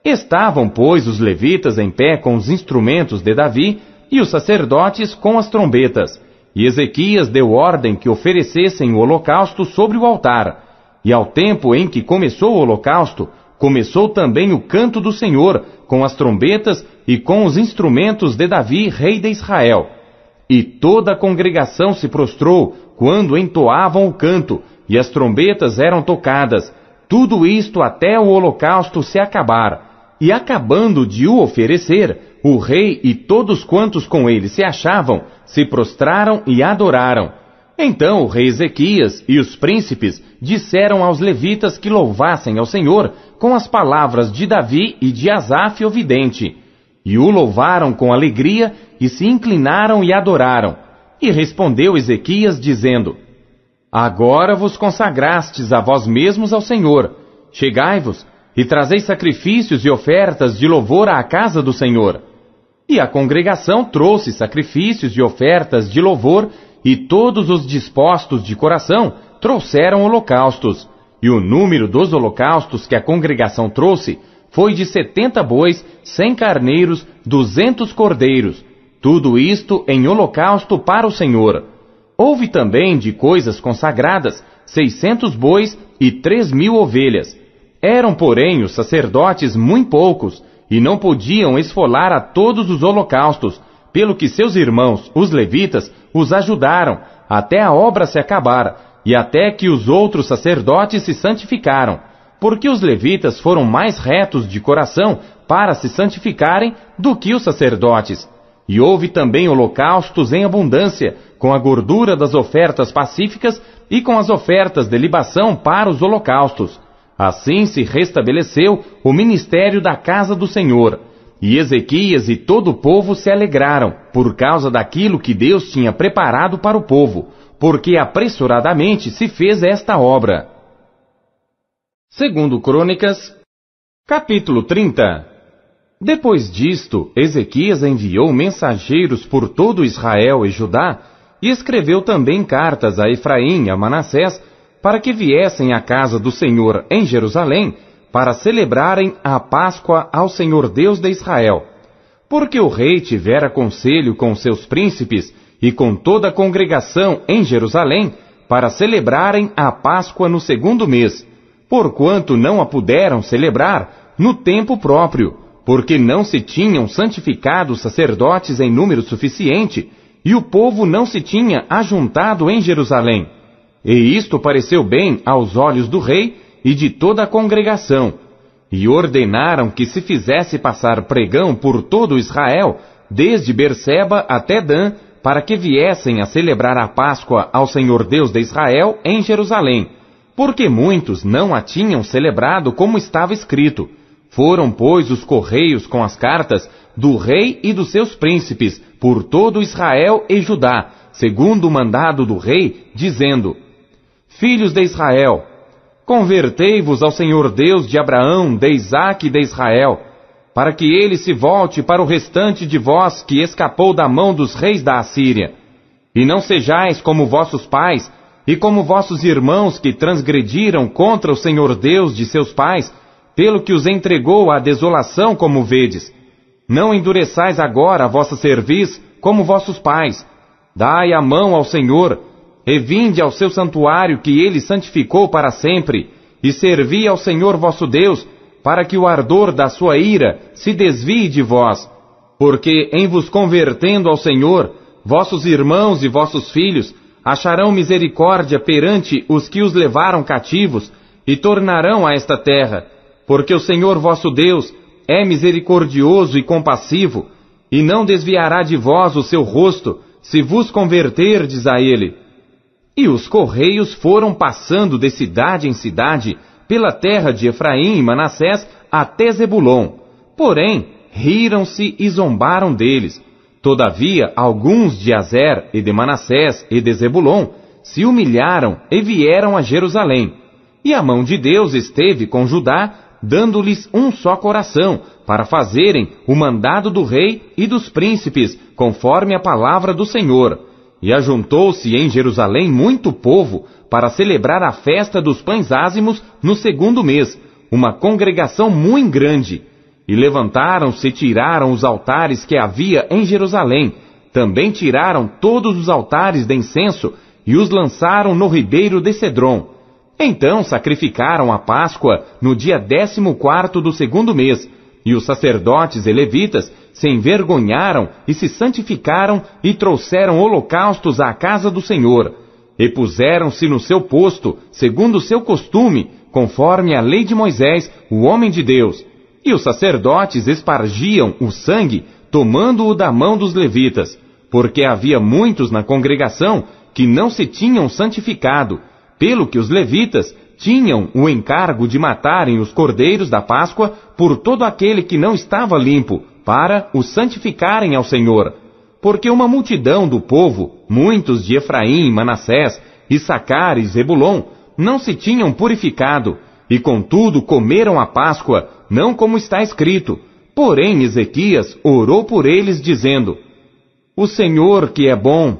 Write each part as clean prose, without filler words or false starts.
Estavam, pois, os levitas em pé com os instrumentos de Davi, e os sacerdotes com as trombetas. E Ezequias deu ordem que oferecessem o holocausto sobre o altar. E ao tempo em que começou o holocausto, começou também o canto do Senhor, com as trombetas e com os instrumentos de Davi, rei de Israel. E toda a congregação se prostrou quando entoavam o canto, e as trombetas eram tocadas, tudo isto até o holocausto se acabar. E acabando de o oferecer, o rei e todos quantos com ele se achavam, se prostraram e adoraram. Então o rei Ezequias e os príncipes disseram aos levitas que louvassem ao Senhor com as palavras de Davi e de Asaf o vidente. E o louvaram com alegria e se inclinaram e adoraram. E respondeu Ezequias dizendo: Agora vos consagrastes a vós mesmos ao Senhor. Chegai-vos e trazei sacrifícios e ofertas de louvor à casa do Senhor. E a congregação trouxe sacrifícios e ofertas de louvor, e todos os dispostos de coração trouxeram holocaustos. E o número dos holocaustos que a congregação trouxe foi de 70 bois, 100 carneiros, 200 cordeiros. Tudo isto em holocausto para o Senhor. Houve também de coisas consagradas 600 bois e 3.000 ovelhas. Eram, porém, os sacerdotes muito poucos, e não podiam esfolar a todos os holocaustos, pelo que seus irmãos, os levitas, os ajudaram, até a obra se acabar, e até que os outros sacerdotes se santificaram, porque os levitas foram mais retos de coração para se santificarem do que os sacerdotes. E houve também holocaustos em abundância, com a gordura das ofertas pacíficas e com as ofertas de libação para os holocaustos. Assim se restabeleceu o ministério da casa do Senhor. E Ezequias e todo o povo se alegraram, por causa daquilo que Deus tinha preparado para o povo, porque apressuradamente se fez esta obra. Segundo Crônicas, capítulo 30. Depois disto, Ezequias enviou mensageiros por todo Israel e Judá, e escreveu também cartas a Efraim e a Manassés, para que viessem à casa do Senhor em Jerusalém, para celebrarem a Páscoa ao Senhor Deus de Israel. Porque o rei tivera conselho com seus príncipes e com toda a congregação em Jerusalém, para celebrarem a Páscoa no 2º mês, porquanto não a puderam celebrar no tempo próprio, porque não se tinham santificado os sacerdotes em número suficiente, e o povo não se tinha ajuntado em Jerusalém. E isto pareceu bem aos olhos do rei e de toda a congregação, e ordenaram que se fizesse passar pregão por todo Israel, desde Berseba até Dan, para que viessem a celebrar a Páscoa ao Senhor Deus de Israel em Jerusalém, porque muitos não a tinham celebrado como estava escrito. Foram, pois, os correios com as cartas do rei e dos seus príncipes por todo Israel e Judá, segundo o mandado do rei, dizendo: Filhos de Israel, convertei-vos ao Senhor Deus de Abraão, de Isaque e de Israel, para que ele se volte para o restante de vós que escapou da mão dos reis da Assíria. E não sejais como vossos pais e como vossos irmãos que transgrediram contra o Senhor Deus de seus pais, pelo que os entregou à desolação, como vedes. Não endureçais agora a vossa cerviz como vossos pais. Dai a mão ao Senhor, e vinde ao seu santuário que ele santificou para sempre, e servi ao Senhor vosso Deus, para que o ardor da sua ira se desvie de vós. Porque em vos convertendo ao Senhor, vossos irmãos e vossos filhos acharão misericórdia perante os que os levaram cativos, e tornarão a esta terra, porque o Senhor vosso Deus é misericordioso e compassivo, e não desviará de vós o seu rosto, se vos converterdes a ele. E os correios foram passando de cidade em cidade, pela terra de Efraim e Manassés até Zebulon. Porém, riram-se e zombaram deles. Todavia, alguns de Azer e de Manassés e de Zebulon se humilharam e vieram a Jerusalém. E a mão de Deus esteve com Judá, dando-lhes um só coração, para fazerem o mandado do rei e dos príncipes, conforme a palavra do Senhor. E ajuntou-se em Jerusalém muito povo, para celebrar a festa dos pães ázimos no 2º mês, uma congregação muito grande. E levantaram-se e tiraram os altares que havia em Jerusalém. Também tiraram todos os altares de incenso e os lançaram no ribeiro de Cedron. Então sacrificaram a Páscoa no dia 14º do 2º mês, e os sacerdotes e levitas se envergonharam e se santificaram e trouxeram holocaustos à casa do Senhor. E puseram-se no seu posto, segundo o seu costume, conforme a lei de Moisés, o homem de Deus. E os sacerdotes espargiam o sangue, tomando-o da mão dos levitas, porque havia muitos na congregação que não se tinham santificado, pelo que os levitas tinham o encargo de matarem os cordeiros da Páscoa por todo aquele que não estava limpo, para o santificarem ao Senhor. Porque uma multidão do povo, muitos de Efraim, Manassés, Issacar e Zebulon, não se tinham purificado, e contudo comeram a Páscoa, não como está escrito. Porém Ezequias orou por eles, dizendo: O Senhor, que é bom,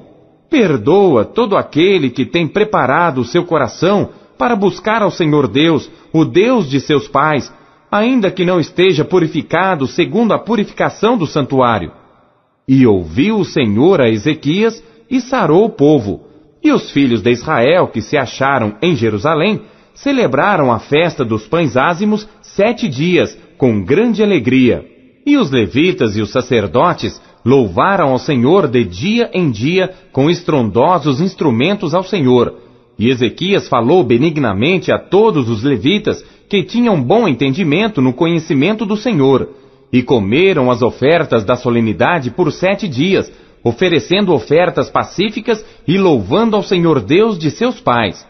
perdoa todo aquele que tem preparado o seu coração para buscar ao Senhor Deus, o Deus de seus pais, ainda que não esteja purificado segundo a purificação do santuário. E ouviu o Senhor a Ezequias e sarou o povo. E os filhos de Israel que se acharam em Jerusalém celebraram a festa dos pães ázimos 7 dias, com grande alegria. E os levitas e os sacerdotes louvaram ao Senhor de dia em dia com estrondosos instrumentos ao Senhor. E Ezequias falou benignamente a todos os levitas que tinham bom entendimento no conhecimento do Senhor. E comeram as ofertas da solenidade por 7 dias, oferecendo ofertas pacíficas e louvando ao Senhor Deus de seus pais.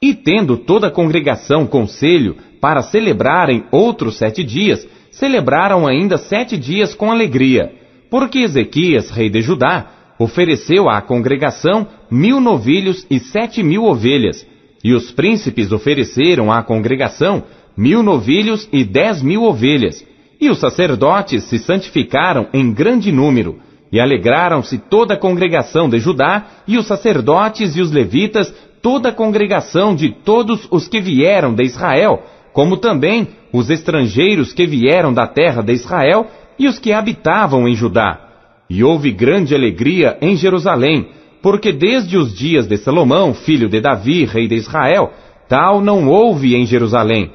E tendo toda a congregação conselho para celebrarem outros 7 dias, celebraram ainda 7 dias com alegria, porque Ezequias, rei de Judá, ofereceu à congregação 1000 novilhos e 7.000 ovelhas, e os príncipes ofereceram à congregação 1000 novilhos e 10.000 ovelhas, e os sacerdotes se santificaram em grande número, e alegraram-se toda a congregação de Judá, e os sacerdotes e os levitas, toda a congregação de todos os que vieram de Israel, como também os estrangeiros que vieram da terra de Israel e os que habitavam em Judá. E houve grande alegria em Jerusalém, porque desde os dias de Salomão, filho de Davi, rei de Israel, tal não houve em Jerusalém.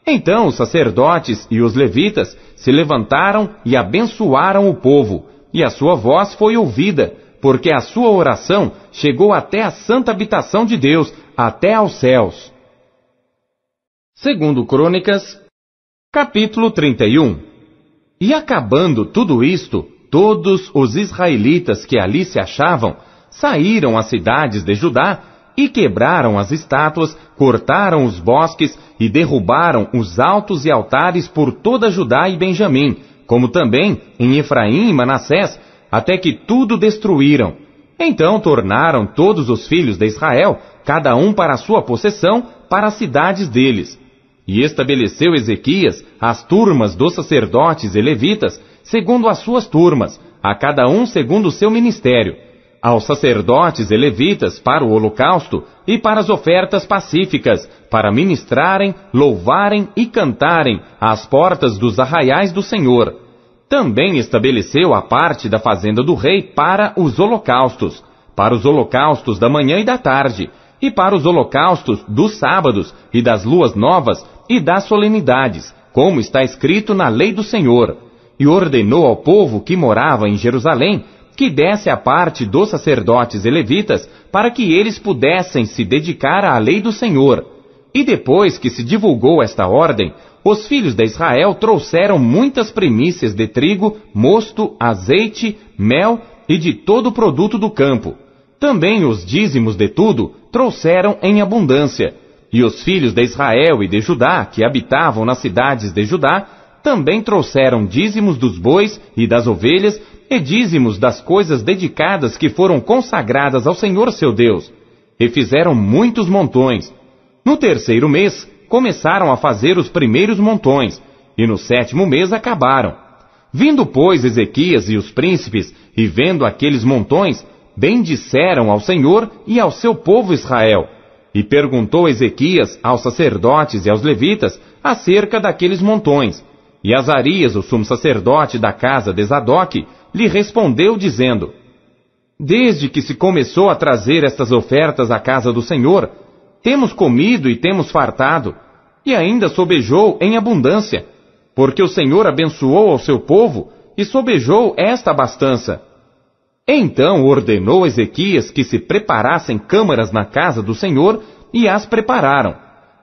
Então os sacerdotes e os levitas se levantaram e abençoaram o povo, e a sua voz foi ouvida, porque a sua oração chegou até a santa habitação de Deus, até aos céus. Segundo Crônicas, capítulo 31. E acabando tudo isto, todos os israelitas que ali se achavam saíram às cidades de Judá e quebraram as estátuas, cortaram os bosques e derrubaram os altos e altares por toda Judá e Benjamim, como também em Efraim e Manassés, até que tudo destruíram. Então tornaram todos os filhos de Israel, cada um para a sua possessão, para as cidades deles. E estabeleceu Ezequias as turmas dos sacerdotes e levitas, segundo as suas turmas, a cada um segundo o seu ministério. Aos sacerdotes e levitas para o holocausto e para as ofertas pacíficas, para ministrarem, louvarem e cantarem às portas dos arraiais do Senhor. Também estabeleceu a parte da fazenda do rei para os holocaustos da manhã e da tarde, e para os holocaustos dos sábados e das luas novas e das solenidades, como está escrito na lei do Senhor. E ordenou ao povo que morava em Jerusalém que desse a parte dos sacerdotes e levitas, para que eles pudessem se dedicar à lei do Senhor. E depois que se divulgou esta ordem, os filhos de Israel trouxeram muitas primícias de trigo, mosto, azeite, mel e de todo o produto do campo. Também os dízimos de tudo trouxeram em abundância. E os filhos de Israel e de Judá, que habitavam nas cidades de Judá, também trouxeram dízimos dos bois e das ovelhas, e dízimos das coisas dedicadas que foram consagradas ao Senhor seu Deus. E fizeram muitos montões. No 3º mês, começaram a fazer os primeiros montões, e no 7º mês acabaram. Vindo, pois, Ezequias e os príncipes, e vendo aqueles montões, bendisseram ao Senhor e ao seu povo Israel. E perguntou Ezequias aos sacerdotes e aos levitas acerca daqueles montões. E Azarias, o sumo sacerdote da casa de Zadoque, lhe respondeu dizendo: Desde que se começou a trazer estas ofertas à casa do Senhor, temos comido e temos fartado, e ainda sobejou em abundância, porque o Senhor abençoou ao seu povo e sobejou esta abastança. Então ordenou Ezequias que se preparassem câmaras na casa do Senhor, e as prepararam.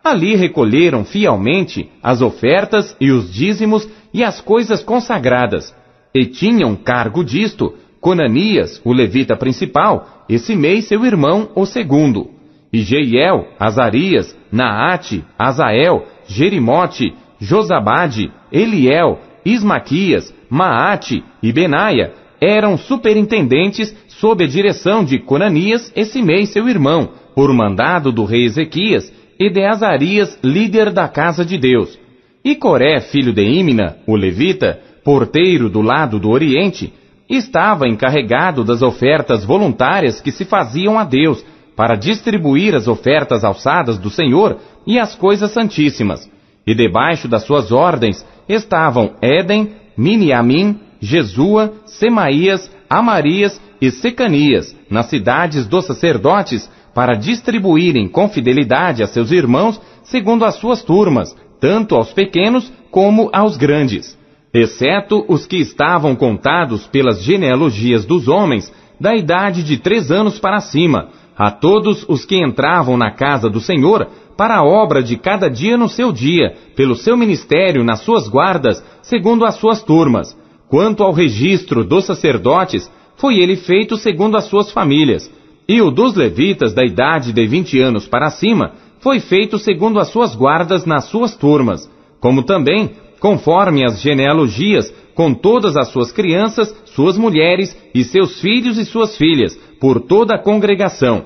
Ali recolheram fielmente as ofertas e os dízimos e as coisas consagradas, e tinham cargo disto Conanias, o levita principal, e Simei seu irmão, o segundo, e Jeiel, Azarias, Naate, Azael, Jerimote, Josabade, Eliel, Ismaquias, Maate e Benaia eram superintendentes sob a direção de Conanias e Simei seu irmão, por mandado do rei Ezequias, e de Azarias, líder da casa de Deus. E Coré, filho de Ímina, o levita, porteiro do lado do oriente, estava encarregado das ofertas voluntárias que se faziam a Deus, para distribuir as ofertas alçadas do Senhor e as coisas santíssimas. E debaixo das suas ordens estavam Éden, Miniamim, Jesua, Semaías, Amarias e Secanias, nas cidades dos sacerdotes, para distribuírem com fidelidade a seus irmãos, segundo as suas turmas, tanto aos pequenos como aos grandes, exceto os que estavam contados pelas genealogias dos homens, da idade de 3 anos para cima, a todos os que entravam na casa do Senhor, para a obra de cada dia no seu dia, pelo seu ministério nas suas guardas, segundo as suas turmas. Quanto ao registro dos sacerdotes, foi ele feito segundo as suas famílias. E o dos levitas da idade de 20 anos para cima, foi feito segundo as suas guardas nas suas turmas, como também, conforme as genealogias, com todas as suas crianças, suas mulheres, e seus filhos e suas filhas, por toda a congregação.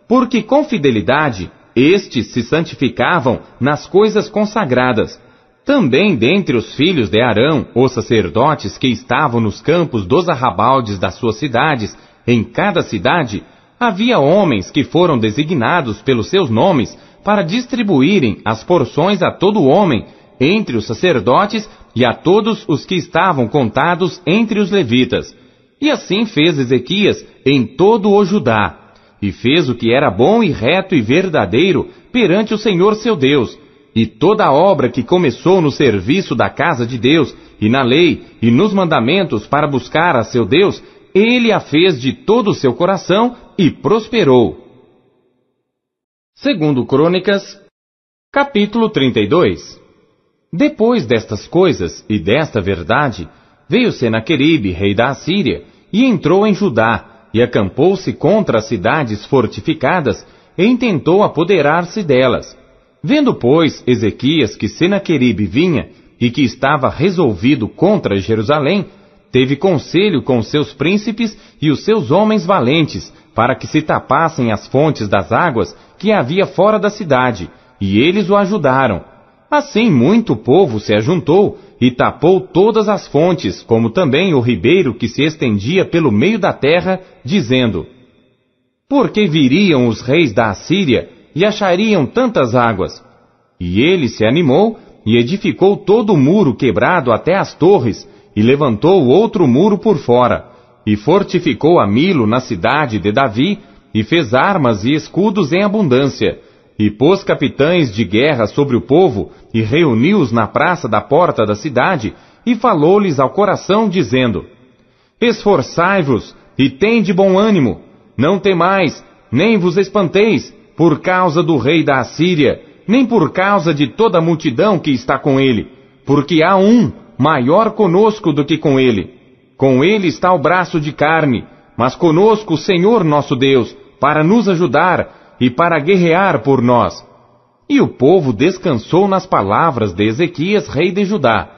Porque com fidelidade, estes se santificavam nas coisas consagradas. Também dentre os filhos de Arão, os sacerdotes que estavam nos campos dos arrabaldes das suas cidades, em cada cidade, havia homens que foram designados pelos seus nomes para distribuírem as porções a todo homem, entre os sacerdotes e a todos os que estavam contados entre os levitas. E assim fez Ezequias em todo o Judá, e fez o que era bom e reto e verdadeiro perante o Senhor seu Deus, e toda a obra que começou no serviço da casa de Deus, e na lei, e nos mandamentos para buscar a seu Deus, ele a fez de todo o seu coração e prosperou. Segundo Crônicas, capítulo 32. Depois destas coisas e desta verdade, veio Senaqueribe, rei da Assíria, e entrou em Judá, e acampou-se contra as cidades fortificadas, e intentou apoderar-se delas. Vendo, pois, Ezequias que Senaqueribe vinha, e que estava resolvido contra Jerusalém, teve conselho com seus príncipes e os seus homens valentes, para que se tapassem as fontes das águas que havia fora da cidade, e eles o ajudaram. Assim muito povo se ajuntou, e tapou todas as fontes, como também o ribeiro que se estendia pelo meio da terra, dizendo: Por que viriam os reis da Assíria e achariam tantas águas? E ele se animou, e edificou todo o muro quebrado até as torres, e levantou outro muro por fora, e fortificou a Milo na cidade de Davi, e fez armas e escudos em abundância, e pôs capitães de guerra sobre o povo, e reuniu-os na praça da porta da cidade, e falou-lhes ao coração, dizendo: Esforçai-vos, e tende bom ânimo, não temais, nem vos espanteis, por causa do rei da Assíria, nem por causa de toda a multidão que está com ele, porque há um maior conosco do que com ele. Com ele está o braço de carne, mas conosco o Senhor nosso Deus, para nos ajudar e para guerrear por nós. E o povo descansou nas palavras de Ezequias, rei de Judá.